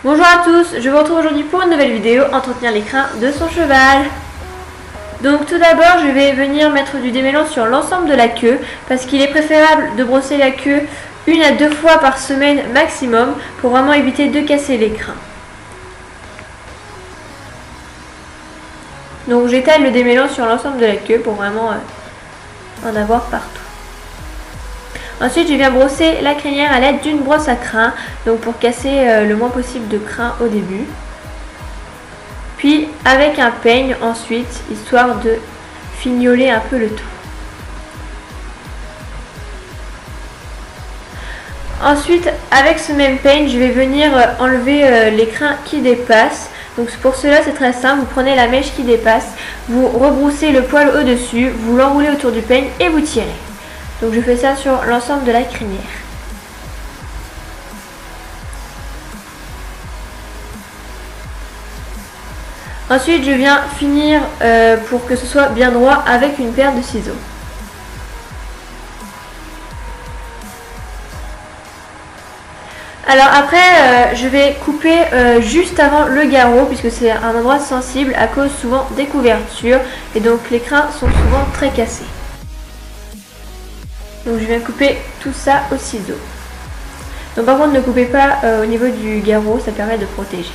Bonjour à tous, je vous retrouve aujourd'hui pour une nouvelle vidéo, entretenir les crins de son cheval. Donc tout d'abord je vais venir mettre du démêlant sur l'ensemble de la queue parce qu'il est préférable de brosser la queue 1 à 2 fois par semaine maximum pour vraiment éviter de casser les crins. Donc j'étale le démêlant sur l'ensemble de la queue pour vraiment en avoir partout. Ensuite, je viens brosser la crinière à l'aide d'une brosse à crin, donc pour casser le moins possible de crins au début. Puis avec un peigne ensuite, histoire de fignoler un peu le tout. Ensuite, avec ce même peigne, je vais venir enlever les crins qui dépassent. Donc pour cela, c'est très simple, vous prenez la mèche qui dépasse, vous rebroussez le poil au-dessus, vous l'enroulez autour du peigne et vous tirez. Donc je fais ça sur l'ensemble de la crinière. Ensuite je viens finir pour que ce soit bien droit avec une paire de ciseaux. Alors après je vais couper juste avant le garrot puisque c'est un endroit sensible à cause souvent des couvertures et donc les crins sont souvent très cassés. Donc je viens couper tout ça au ciseau. Donc par contre ne coupez pas au niveau du garrot, ça permet de protéger.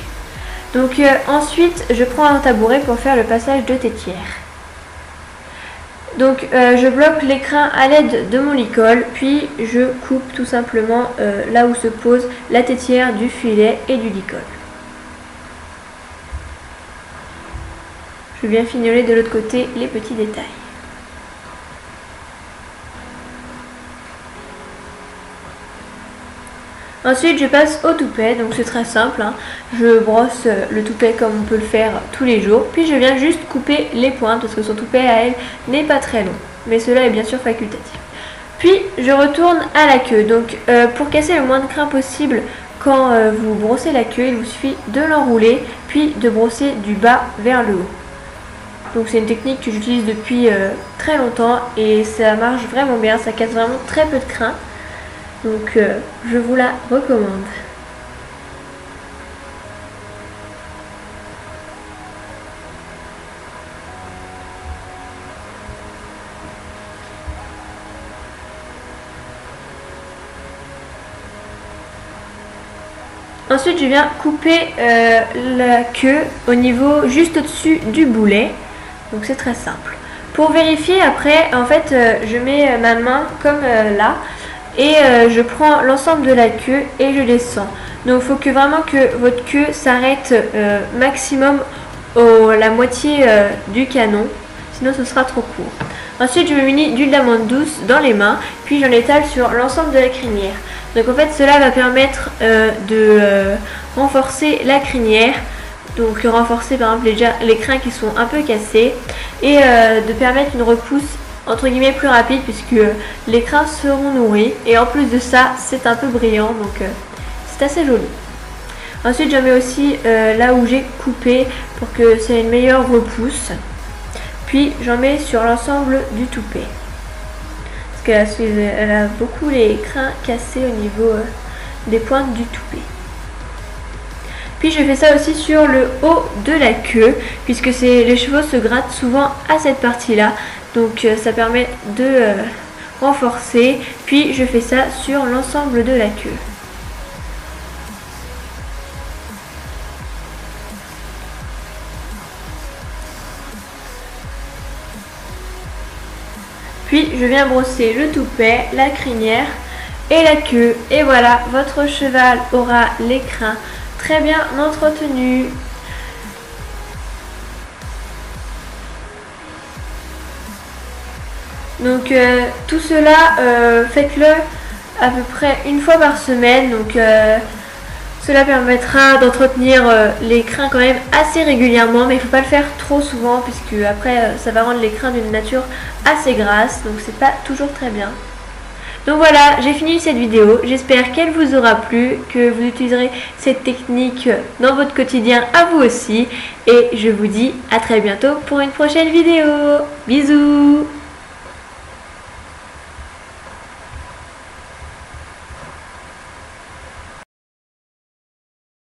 Donc ensuite je prends un tabouret pour faire le passage de tétière. Donc je bloque les crins à l'aide de mon licol, puis je coupe tout simplement là où se pose la tétière du filet et du licol. Je viens fignoler de l'autre côté les petits détails. Ensuite je passe au toupet, donc c'est très simple, hein. Je brosse le toupet comme on peut le faire tous les jours, puis je viens juste couper les pointes parce que son toupet à elle n'est pas très long, mais cela est bien sûr facultatif. Puis je retourne à la queue, donc pour casser le moins de crins possible quand vous brossez la queue, il vous suffit de l'enrouler, puis de brosser du bas vers le haut. Donc c'est une technique que j'utilise depuis très longtemps et ça marche vraiment bien, ça casse vraiment très peu de crins. Donc je vous la recommande. Ensuite je viens couper la queue au niveau juste au-dessus du boulet. Donc c'est très simple. Pour vérifier après, en fait je mets ma main comme là. Et je prends l'ensemble de la queue et je descends. Donc il faut que vraiment que votre queue s'arrête maximum la moitié du canon, sinon ce sera trop court. Ensuite je me munis d'huile d'amande douce dans les mains, puis j'en étale sur l'ensemble de la crinière. Donc en fait cela va permettre de renforcer la crinière, donc renforcer par exemple les crins qui sont un peu cassés et de permettre une repousse entre guillemets plus rapide puisque les crins seront nourris et en plus de ça c'est un peu brillant, donc c'est assez joli. Ensuite j'en mets aussi là où j'ai coupé pour que c'est une meilleure repousse, puis j'en mets sur l'ensemble du toupet parce qu'elle a beaucoup les crins cassés au niveau des pointes du toupet. Puis je fais ça aussi sur le haut de la queue puisque les chevaux se grattent souvent à cette partie là, donc ça permet de renforcer. Puis je fais ça sur l'ensemble de la queue. Puis je viens brosser le toupet, la crinière et la queue. Et voilà, votre cheval aura les crins très bien entretenu. Donc tout cela, faites-le à peu près une fois par semaine. Donc cela permettra d'entretenir les crins quand même assez régulièrement, mais il ne faut pas le faire trop souvent puisque après ça va rendre les crins d'une nature assez grasse, donc c'est pas toujours très bien. Donc voilà, j'ai fini cette vidéo, j'espère qu'elle vous aura plu, que vous utiliserez cette technique dans votre quotidien à vous aussi, et je vous dis à très bientôt pour une prochaine vidéo. Bisous!